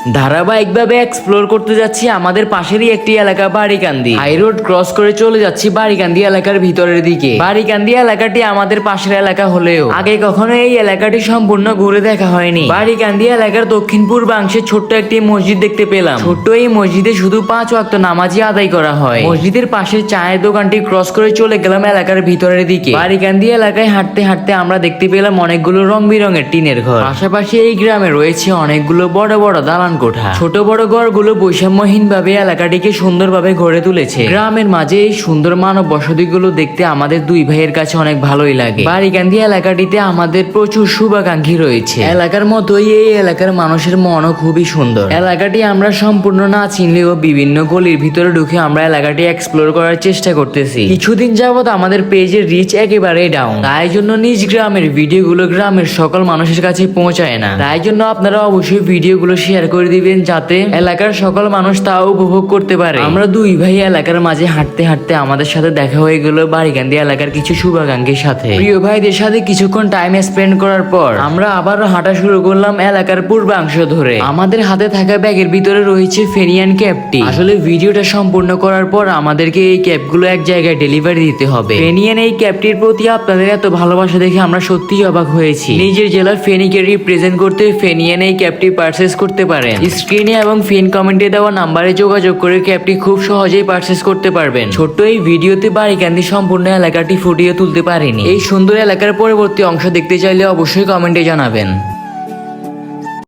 ধারাবাহিকভাবে এক্সপ্লোর করতে যাচ্ছি আমাদের পাশেরই একটি এলাকা বাড়িকান্দি। হাই রোড ক্রস করে চলে যাচ্ছি বাড়িকান্দি এলাকার ভিতরের দিকে। বাড়িকান্দি এলাকাটি আমাদের পাশের এলাকা হলেও আগে কখনো এই এলাকাটি সম্পূর্ণ ঘুরে দেখা হয়নি। বাড়িকান্দি এলাকার দক্ষিণ পূর্বাংশে ছোট্ট একটি মসজিদ দেখতে পেলাম। ছোট্ট এই মসজিদে শুধু 5 ওয়াক্ত নামাজই আদায় করা হয়। মসজিদের পাশের চায়ের দোকানটি ক্রস করে চলে গেলাম এলাকার ভিতরের দিকে। বাড়িকান্দি এলাকায় হাঁটতে হাঁটতে আমরা দেখতে পেলাম অনেকগুলো রং বেরঙের টিনের ঘর। পাশাপাশি এই গ্রামে রয়েছে অনেকগুলো বড় বড় দালান কোঠা। ছোট বড় ঘরগুলো বৈষম্যহীন ভাবে এলাকাটিকে সুন্দরভাবে গড়ে তুলেছে। গ্রামের মাঝে এই সুন্দর মানব বসতিগুলো দেখতে আমাদের দুই ভাইয়ের কাছে অনেক ভালোই লাগে। বাড়িকান্দি এলাকাটিতে আমাদের প্রচুর শুভাকাঙ্ক্ষী রয়েছে। এলাকার মতোই এই এলাকার মানুষের মনও খুবই সুন্দর। এলাকাটি আমরা সম্পূর্ণ না চিনলেও বিভিন্ন গলির ভিতরে ঢুকে আমরা এলাকাটি এক্সপ্লোর করার চেষ্টা করতেছি। কিছুদিন যাবত আমাদের পেজের রিচ একেবারেই ডাউন, তাই জন্য নিজ গ্রামের ভিডিওগুলো গ্রামের সকল মানুষের কাছে পৌঁছায় না। তাই জন্য আপনারা অবশ্যই ভিডিওগুলো শেয়ার করে দিবেন যাতে এলাকার সকল মানুষ তাও উপভোগ করতে পারে। আমরা দুই ভাই এলাকার মাঝে হাঁটতে হাঁটতে আমাদের সাথে দেখা হয়ে গেল বাড়িকান্দি এলাকার কিছু শুভাকাঙ্ক্ষীর সাথে। প্রিয় ভাইদের সাথে কিছুক্ষণ টাইম স্পেন্ড করার পর আমরা আবারও হাঁটা শুরু করলাম এলাকার পূর্বাংশ ধরে। আমাদের হাতে থাকা ব্যাগের ভিতরে রয়েছে ফেনিয়ান ক্যাপটি। আসলে ভিডিওটা সম্পূর্ণ করার পর আমাদেরকে এই ক্যাপগুলো এক জায়গায় ডেলিভারি দিতে হবে। ফেনিয়ান এই ক্যাপটির প্রতি আপনাদের এত ভালোবাসা দেখে আমরা সত্যিই অবাক হয়েছি। নিজের জেলার ফেনীকে রিপ্রেজেন্ট করতে ফেনিয়ান এই ক্যাপটি পারচেস করতে পারেন। স্ক্রিনে এবং ফিন কমেন্টে দেওয়া নাম্বারে যোগাযোগ করে ক্যাপটি খুব সহজেই পারচেস করতে পারবেন। ছোট্ট এই ভিডিওতে বাড়িকান্দি সম্পূর্ণ এলাকাটি ফুটিয়ে তুলতে পারিনি। এই সুন্দর এলাকার পরবর্তী অংশ দেখতে চাইলে অবশ্যই কমেন্টে জানাবেন।